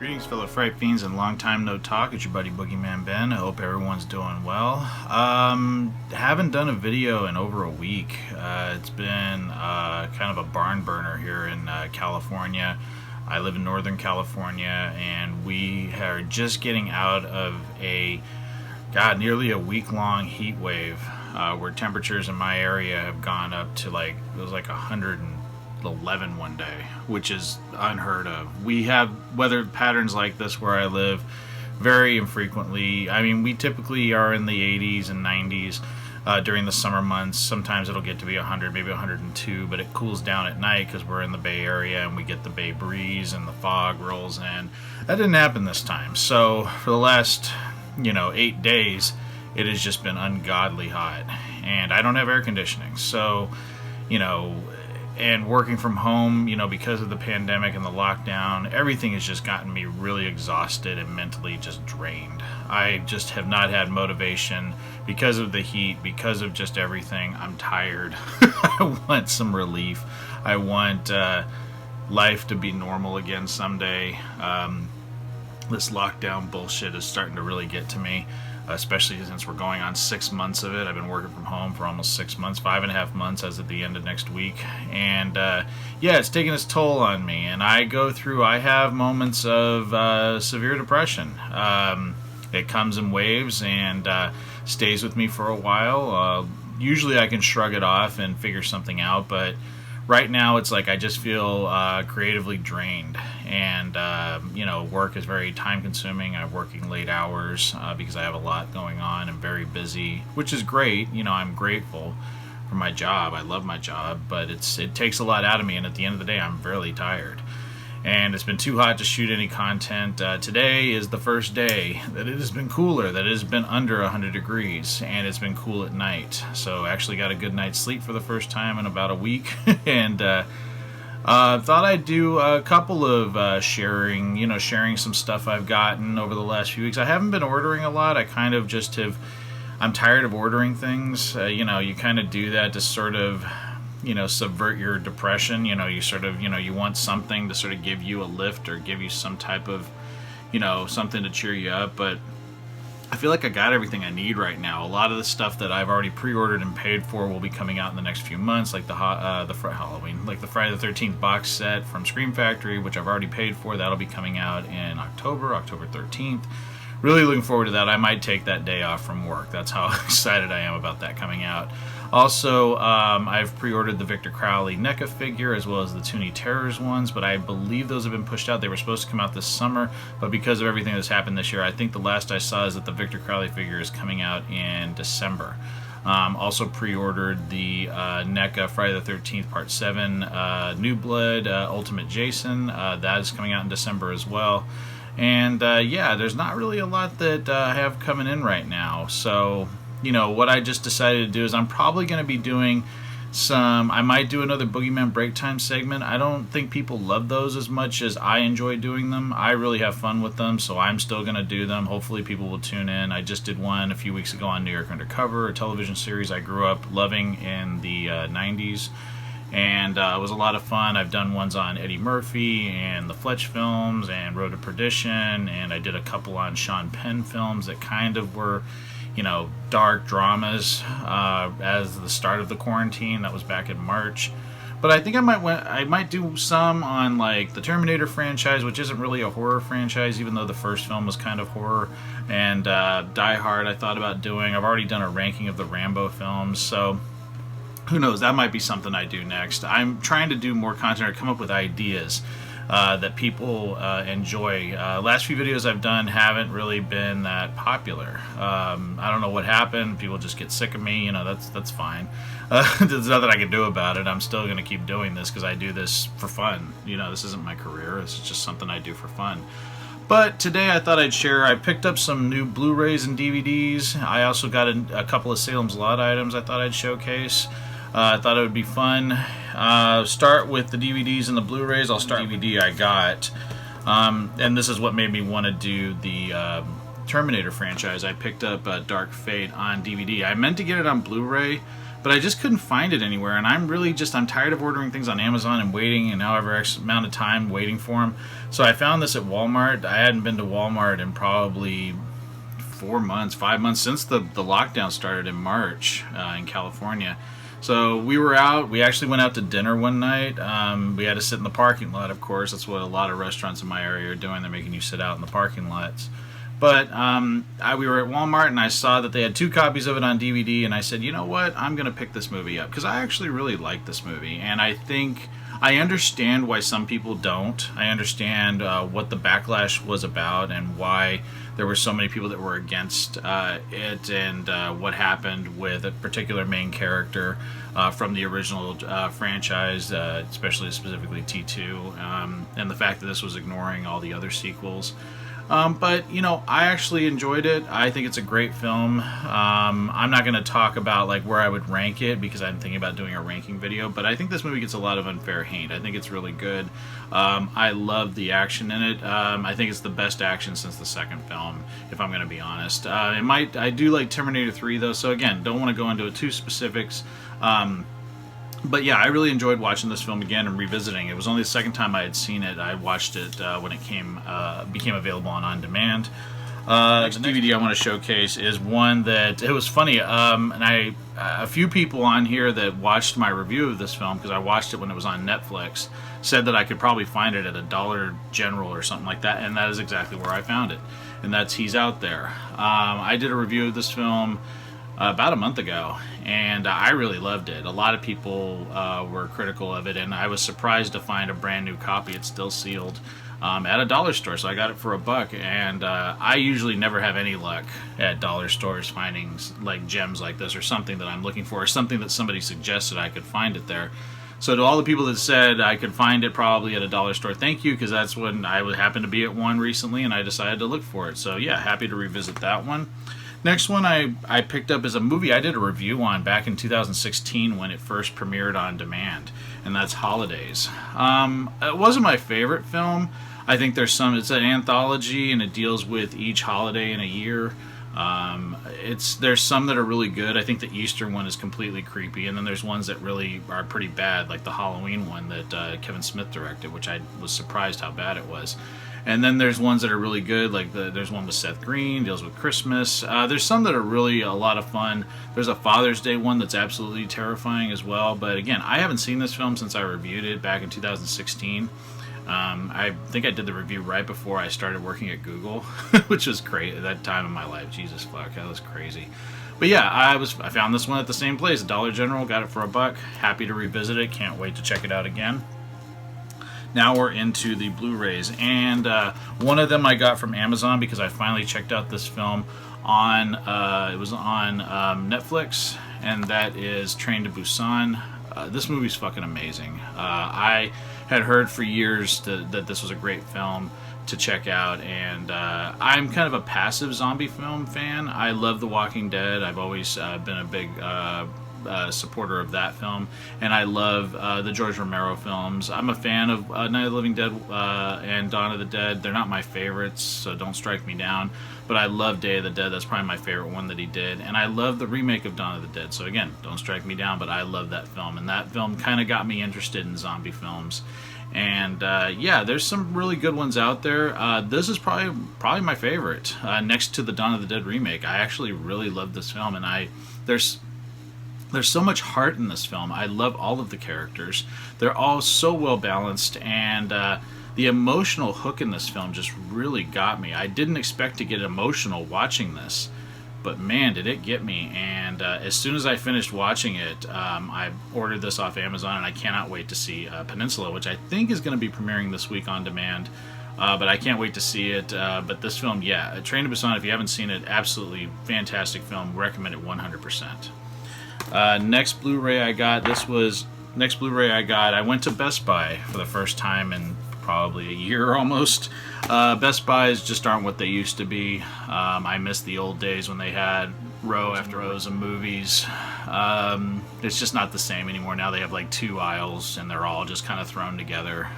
Greetings, fellow Fright Fiends, and long time no talk. It's your buddy Boogeyman Ben. I hope everyone's doing well. Haven't done a video in over a week. It's been kind of a barn burner here in California. I live in Northern California, and we are just getting out of nearly a week-long heat wave where temperatures in my area have gone up to it was like 111 one day, which is unheard of. We have weather patterns like this where I live very infrequently. I mean, we typically are in the 80s and 90s during the summer months. Sometimes it'll get to be 100, maybe 102, but it cools down at night because we're in the Bay Area and we get the Bay breeze and the fog rolls in. That didn't happen this time. So for the last 8 days, it has just been ungodly hot, and I don't have air conditioning. So and working from home, because of the pandemic and the lockdown, everything has just gotten me really exhausted and mentally just drained. I just have not had motivation because of the heat, because of just everything. I'm tired. I want some relief. I want life to be normal again someday. This lockdown bullshit is starting to really get to me, especially since we're going on 6 months of it. I've been working from home for almost 6 months, 5.5 months as at the end of next week. And it's taking its toll on me. And I have moments of severe depression. It comes in waves and stays with me for a while. Usually I can shrug it off and figure something out, but right now it's like I just feel creatively drained, and work is very time consuming. I'm working late hours because I have a lot going on and very busy, which is great. I'm grateful for my job. I love my job, but it takes a lot out of me, and at the end of the day I'm really tired. And it's been too hot to shoot any content. Today is the first day that it has been cooler, that it has been under 100 degrees, and it's been cool at night. So actually got a good night's sleep for the first time in about a week. And thought I'd do a couple of sharing some stuff I've gotten over the last few weeks. I haven't been ordering a lot. I kind of just I'm tired of ordering things. You kind of do that to sort of subvert your depression. You want something to sort of give you a lift or give you some type of, something to cheer you up. But I feel like I got everything I need right now. A lot of the stuff that I've already pre-ordered and paid for will be coming out in the next few months, like the Halloween, like the Friday the 13th box set from Scream Factory, which I've already paid for. That'll be coming out in October 13th. Really looking forward to that. I might take that day off from work. That's how excited I am about that coming out. Also, I've pre-ordered the Victor Crowley NECA figure as well as the Toonie Terrors ones, but I believe those have been pushed out. They were supposed to come out this summer, but because of everything that's happened this year, I think the last I saw is that the Victor Crowley figure is coming out in December. Also pre-ordered the NECA Friday the 13th Part 7 New Blood Ultimate Jason. That is coming out in December as well. And there's not really a lot that I have coming in right now. So, what I just decided to do is I'm probably going to be doing I might do another Boogeyman Break Time segment. I don't think people love those as much as I enjoy doing them. I really have fun with them, so I'm still going to do them. Hopefully people will tune in. I just did one a few weeks ago on New York Undercover, a television series I grew up loving in the 90s. And it was a lot of fun. I've done ones on Eddie Murphy and the Fletch films and Road to Perdition, and I did a couple on Sean Penn films that kind of were, dark dramas as the start of the quarantine. That was back in March. But I think I might do some on like the Terminator franchise, which isn't really a horror franchise, even though the first film was kind of horror. And Die Hard I thought about doing. I've already done a ranking of the Rambo films, so who knows, that might be something I do next. I'm trying to do more content or come up with ideas that people enjoy. Last few videos I've done haven't really been that popular. I don't know what happened. People just get sick of me. That's fine. There's nothing I can do about it. I'm still going to keep doing this because I do this for fun. This isn't my career. It's just something I do for fun. But today I thought I'd share, I picked up some new Blu-rays and DVDs. I also got a couple of Salem's Lot items I thought I'd showcase. I thought it would be fun. Start with the DVDs and the Blu-rays. I'll start with the DVD I got. And this is what made me want to do the Terminator franchise. I picked up Dark Fate on DVD. I meant to get it on Blu-ray, but I just couldn't find it anywhere. And I'm tired of ordering things on Amazon and waiting and however X amount of time waiting for them. So I found this at Walmart. I hadn't been to Walmart in probably 5 months since the lockdown started in March in California. So we were out. We actually went out to dinner one night. We had to sit in the parking lot, of course. That's what a lot of restaurants in my area are doing. They're making you sit out in the parking lots. But we were at Walmart, and I saw that they had 2 copies of it on DVD, and I said, you know what? I'm going to pick this movie up, because I actually really like this movie, and I think I understand why some people don't. I understand what the backlash was about and why there were so many people that were against it, and what happened with a particular main character from the original franchise, specifically T2, and the fact that this was ignoring all the other sequels. But, you know, I actually enjoyed it. I think it's a great film. I'm not going to talk about, like, where I would rank it, because I'm thinking about doing a ranking video, but I think this movie gets a lot of unfair hate. I think it's really good. I love the action in it. I think it's the best action since the second film, if I'm going to be honest. I do like Terminator 3, though, so again, don't want to go into it too specifics. But yeah, I really enjoyed watching this film again and revisiting it. It was only the second time I had seen it. I watched it when it became available on demand. The next DVD I want to showcase is one that, it was funny, and a few people on here that watched my review of this film, because I watched it when it was on Netflix, said that I could probably find it at a Dollar General or something like that, and that is exactly where I found it, and that's He's Out There. I did a review of this film about a month ago, and I really loved it. A lot of people were critical of it, and I was surprised to find a brand new copy. It's still sealed at a dollar store, so I got it for $1, and I usually never have any luck at dollar stores finding like gems like this, or something that I'm looking for, or something that somebody suggested I could find it there. So to all the people that said I could find it probably at a dollar store, thank you, because that's when I happened to be at one recently, and I decided to look for it. So yeah, happy to revisit that one. Next one I picked up is a movie I did a review on back in 2016 when it first premiered on demand, and that's Holidays. It wasn't my favorite film. I think it's an anthology, and it deals with each holiday in a year. There's some that are really good. I think the Easter one is completely creepy, and then there's ones that really are pretty bad, like the Halloween one that Kevin Smith directed, which I was surprised how bad it was. And then there's ones that are really good, like there's one with Seth Green, deals with Christmas. There's some that are really a lot of fun. There's a Father's Day one that's absolutely terrifying as well. But again, I haven't seen this film since I reviewed it back in 2016. I think I did the review right before I started working at Google, which was crazy at that time in my life. Jesus fuck, that was crazy. But yeah, I found this one at the same place, Dollar General, got it for $1. Happy to revisit it, can't wait to check it out again. Now we're into the Blu-rays, and one of them I got from Amazon because I finally checked out this film on, it was on Netflix, and that is Train to Busan. This movie's fucking amazing. I had heard for years that this was a great film to check out, and I'm kind of a passive zombie film fan. I love The Walking Dead. I've always been a big supporter of that film, and I love the George Romero films. I'm a fan of Night of the Living Dead and Dawn of the Dead. They're not my favorites, so don't strike me down, but I love Day of the Dead. That's probably my favorite one that he did, and I love the remake of Dawn of the Dead, so again, don't strike me down, but I love that film, and that film kind of got me interested in zombie films. And yeah, there's some really good ones out there. This is probably my favorite, next to the Dawn of the Dead remake. I actually really love this film, and there's so much heart in this film. I love all of the characters. They're all so well balanced, and the emotional hook in this film just really got me. I didn't expect to get emotional watching this, but man, did it get me. And as soon as I finished watching it, I ordered this off Amazon, and I cannot wait to see Peninsula, which I think is going to be premiering this week on demand. But I can't wait to see it. But this film, yeah, Train to Busan, if you haven't seen it, absolutely fantastic film. Recommend it 100%. Next Blu-ray I got, I went to Best Buy for the first time in probably a year almost. Best Buys just aren't what they used to be. I miss the old days when they had row after rows of movies. It's just not the same anymore. Now they have like 2 aisles, and they're all just kind of thrown together,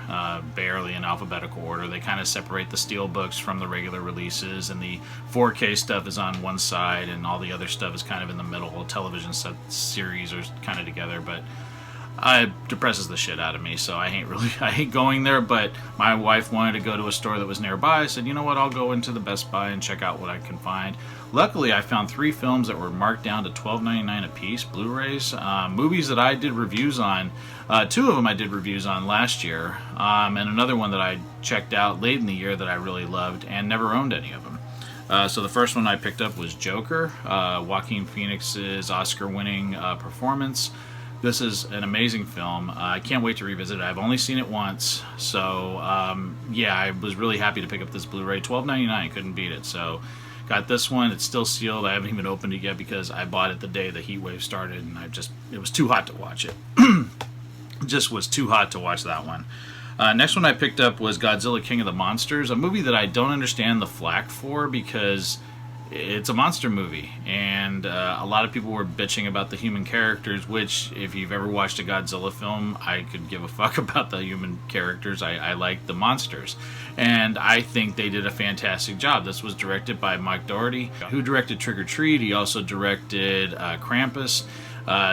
barely in alphabetical order. They kind of separate the steel books from the regular releases, and the 4K stuff is on one side, and all the other stuff is kind of in the middle. Television series are kind of together, but it depresses the shit out of me, so I hate going there. But my wife wanted to go to a store that was nearby. I said, you know what, I'll go into the Best Buy and check out what I can find. Luckily, I found 3 films that were marked down to $12.99 a piece, Blu-rays, movies that I did reviews on. 2 of them I did reviews on last year, and another one that I checked out late in the year that I really loved and never owned any of them. So the first one I picked up was Joker, Joaquin Phoenix's Oscar-winning performance. This is an amazing film. I can't wait to revisit it. I've only seen it once, so yeah, I was really happy to pick up this Blu-ray. $12.99, couldn't beat it. So got this one. It's still sealed. I haven't even opened it yet because I bought it the day the heat wave started, and it was too hot to watch it. Just was too hot to watch that one. Next one I picked up was Godzilla King of the Monsters, a movie that I don't understand the flack for because it's a monster movie, and a lot of people were bitching about the human characters, which, if you've ever watched a Godzilla film, I could give a fuck about the human characters. I like the monsters, and I think they did a fantastic job. This was directed by Mike Dougherty, who directed Trick or Treat. He also directed Krampus.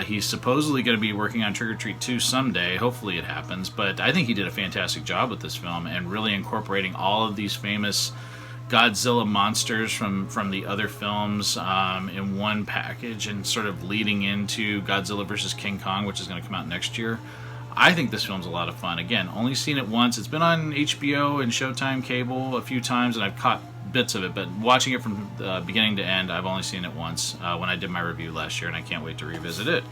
He's supposedly going to be working on Trick or Treat 2 someday. Hopefully it happens, but I think he did a fantastic job with this film and really incorporating all of these famous Godzilla monsters from the other films in one package, and sort of leading into Godzilla vs. King Kong, which is going to come out next year. I think this film's a lot of fun. Again, only seen it once. It's been on HBO and Showtime cable a few times, and I've caught bits of it, but watching it from beginning to end, I've only seen it once when I did my review last year, and I can't wait to revisit it.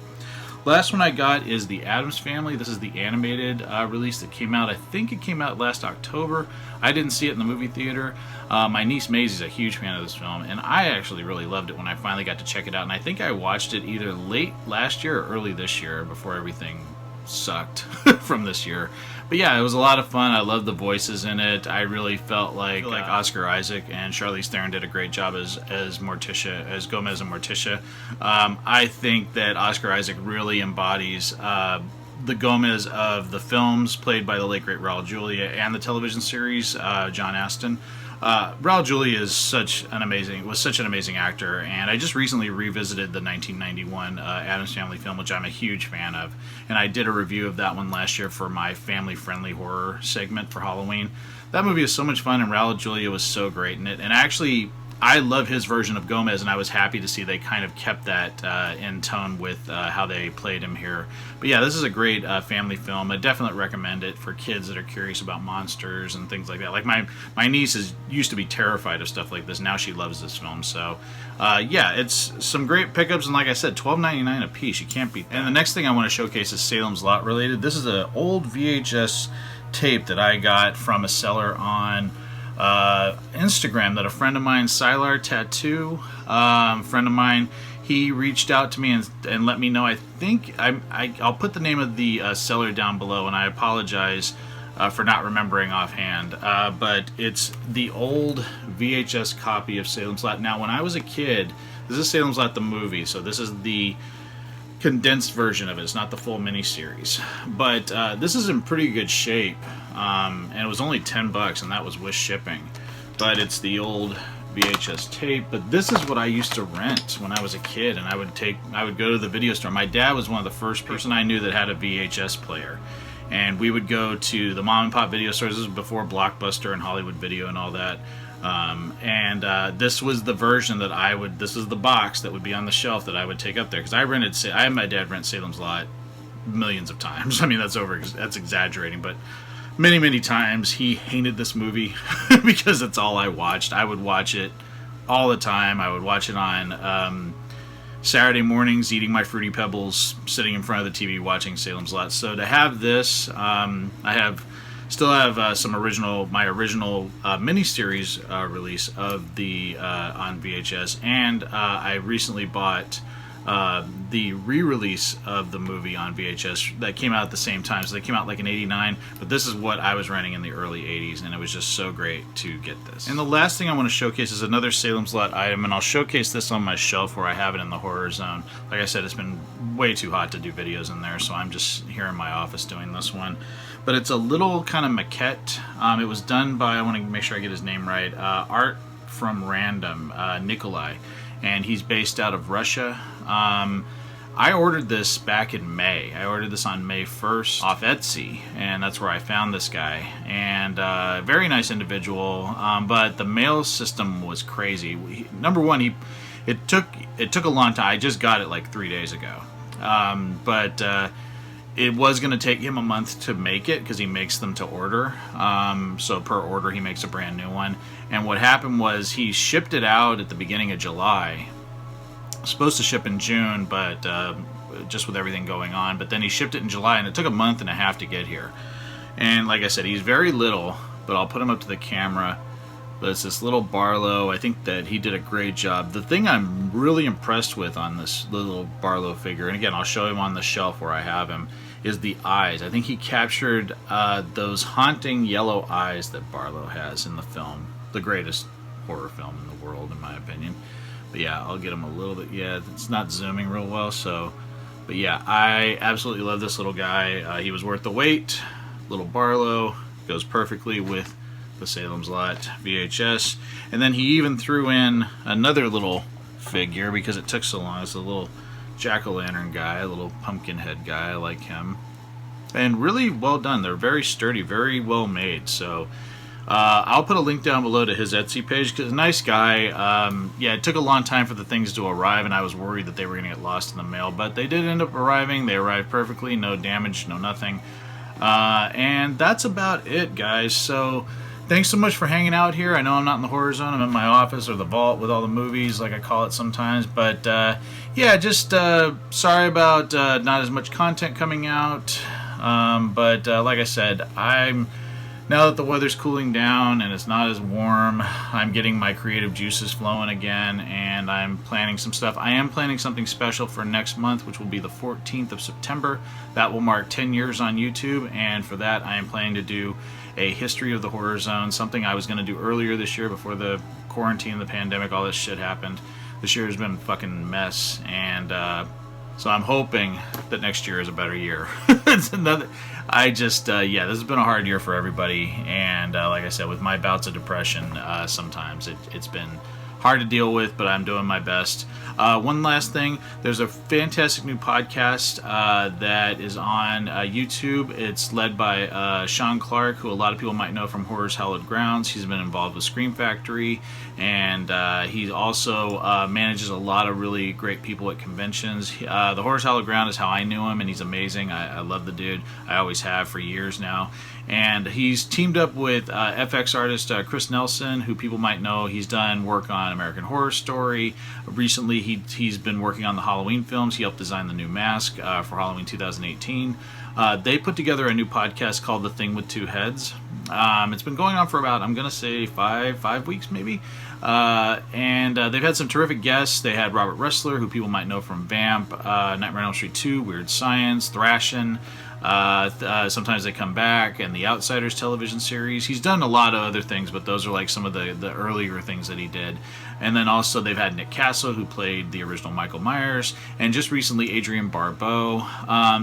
Last one I got is The Addams Family. This is the animated release that came out. I think it came out last October. I didn't see it in the movie theater. My niece Maisie's a huge fan of this film, and I actually really loved it when I finally got to check it out. And I think I watched it either late last year or early this year before everything sucked from this year. But yeah, it was a lot of fun. I loved the voices in it. I really felt like Oscar Isaac and Charlize Theron did a great job as Morticia, as Gomez and Morticia. I think that Oscar Isaac really embodies the Gomez of the films, played by the late great Raul Julia, and the television series John Astin. Raul Julia was such an amazing actor, and I just recently revisited the 1991 Addams Family film, which I'm a huge fan of, and I did a review of that one last year for my family-friendly horror segment for Halloween. That movie is so much fun, and Raul Julia was so great in it, and actually, I love his version of Gomez, and I was happy to see they kind of kept that in tone with how they played him here. But yeah, this is a great family film. I definitely recommend it for kids that are curious about monsters and things like that. Like my niece used to be terrified of stuff like this. Now she loves this film. So yeah, it's some great pickups, and like I said, $12.99 a piece. You can't beat that. And the next thing I want to showcase is Salem's Lot related. This is an old VHS tape that I got from a seller on Instagram that a friend of mine, Sylar Tattoo, friend of mine, he reached out to me and let me know. I think I'll put the name of the seller down below, and I apologize for not remembering offhand, but it's the old VHS copy of Salem's Lot. Now, when I was a kid, this is Salem's Lot the movie, so this is the condensed version of it. It's not the full miniseries, but this is in pretty good shape, and it was only $10, and that was with shipping. But it's the old VHS tape. But this is what I used to rent when I was a kid, and I would go to the video store. My dad was one of the first person I knew that had a VHS player, and we would go to the mom and pop video stores. This was before Blockbuster and Hollywood Video and all that. This was the version that this was the box that would be on the shelf that I would take up there, because I had my dad rent Salem's Lot millions of times. I mean, that's exaggerating, but many times. He hated this movie because it's all I watched. I would watch it all the time. I would watch it on Saturday mornings, eating my Fruity Pebbles, sitting in front of the TV watching Salem's Lot. So to have this, I still have my original miniseries release of the on VHS, and I recently bought the re-release of the movie on VHS that came out at the same time. So they came out like in '89, but this is what I was renting in the early '80s, and it was just so great to get this. And the last thing I want to showcase is another Salem's Lot item, and I'll showcase this on my shelf where I have it in the horror zone. Like I said, it's been way too hot to do videos in there, so I'm just here in my office doing this one. But it's a little kind of maquette. It was done by, I want to make sure I get his name right, Art from Random, Nikolai, and he's based out of Russia. I ordered this back in May. I ordered this on May 1st off Etsy, and that's where I found this guy. And very nice individual, but the mail system was crazy. Number one, it took a long time. I just got it like 3 days ago, but it was going to take him a month to make it because he makes them to order. So per order, he makes a brand new one. And what happened was he shipped it out at the beginning of July. Supposed to ship in June, but just with everything going on. But then he shipped it in July, and it took a month and a half to get here. And like I said, he's very little, but I'll put him up to the camera. But it's this little Barlow. I think that he did a great job. The thing I'm really impressed with on this little Barlow figure, and again, I'll show him on the shelf where I have him, is the eyes. I think he captured those haunting yellow eyes that Barlow has in the film. The greatest horror film in the world, in my opinion. But yeah, I'll get him a little bit. Yeah, it's not zooming real well, so. But yeah, I absolutely love this little guy. He was worth the wait. Little Barlow goes perfectly with the Salem's Lot VHS. And then he even threw in another little figure because it took so long. It's a little jack-o'-lantern guy, a little pumpkin head guy. I like him. And really well done. They're very sturdy, very well made. So I'll put a link down below to his Etsy page because nice guy. Yeah, it took a long time for the things to arrive, and I was worried that they were going to get lost in the mail, but they did end up arriving. They arrived perfectly, no damage, no nothing. And that's about it, guys. So thanks so much for hanging out here. I know I'm not in the horror zone. I'm in my office, or the vault with all the movies, like I call it sometimes. But yeah, just sorry about not as much content coming out. But like I said, now that the weather's cooling down and it's not as warm, I'm getting my creative juices flowing again, and I'm planning some stuff. I am planning something special for next month, which will be the 14th of September. That will mark 10 years on YouTube, and for that I am planning to do a history of the horror zone, something I was going to do earlier this year before the quarantine, the pandemic, all this shit happened. This year has been a fucking mess, and so I'm hoping that next year is a better year. It's another. Yeah, this has been a hard year for everybody, and like I said, with my bouts of depression, sometimes it's been hard to deal with, but I'm doing my best. One last thing, there's a fantastic new podcast that is on YouTube. It's led by Sean Clark, who a lot of people might know from Horror's Hallowed Grounds. He's been involved with Scream Factory, and he also manages a lot of really great people at conventions. The Horror's Hallowed Ground is how I knew him, and he's amazing. I love the dude. I always have for years now. And he's teamed up with FX artist Chris Nelson, who people might know. He's done work on American Horror Story. Recently, he's been working on the Halloween films. He helped design the new mask for Halloween 2018. They put together a new podcast called The Thing with Two Heads. It's been going on for about, I'm going to say, five weeks maybe. And they've had some terrific guests. They had Robert Ressler, who people might know from Vamp, Nightmare on Elm Street 2, Weird Science, Thrashin'. Sometimes they come back, and the Outsiders television series. He's done a lot of other things, but those are like some of the earlier things that he did. And then also they've had Nick Castle, who played the original Michael Myers, and just recently Adrienne Barbeau.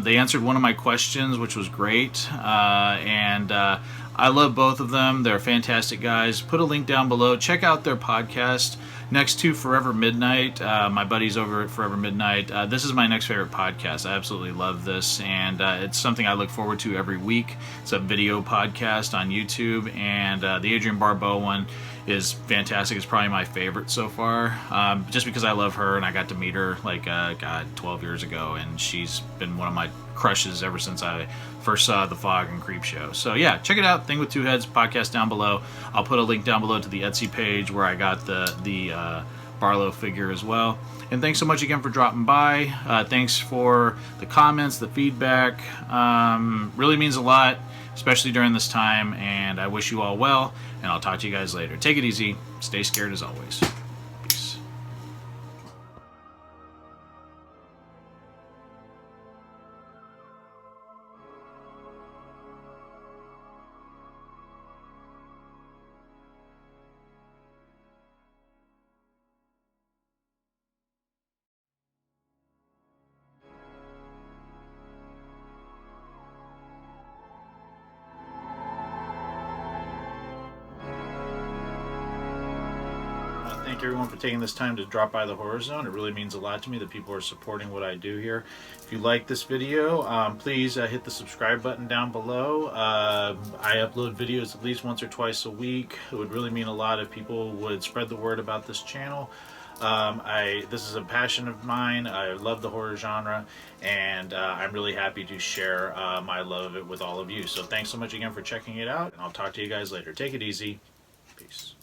They answered one of my questions, which was great, and I love both of them. They're fantastic guys. Put a link down below. Check out their podcast. Next to Forever Midnight, my buddies over at Forever Midnight. This is my next favorite podcast. I absolutely love this, and it's something I look forward to every week. It's a video podcast on YouTube, and the Adrienne Barbeau one is fantastic. It's probably my favorite so far, just because I love her, and I got to meet her like 12 years ago, and she's been one of my crushes ever since I first saw The Fog and Creepshow. So yeah, check it out. Thing with Two Heads podcast down below. I'll put a link down below to the Etsy page where I got the Barlow figure as well. And thanks so much again for dropping by. Thanks for the comments, the feedback. Really means a lot, especially during this time. And I wish you all well, and I'll talk to you guys later. Take it easy. Stay scared as always. Thank everyone for taking this time to drop by the Horror Zone. It really means a lot to me that people are supporting what I do here. If you like this video, please hit the subscribe button down below. I upload videos at least once or twice a week. It would really mean a lot if people would spread the word about this channel. This is a passion of mine. I love the horror genre, and I'm really happy to share my love of it with all of you. So thanks so much again for checking it out, and I'll talk to you guys later. Take it easy. Peace.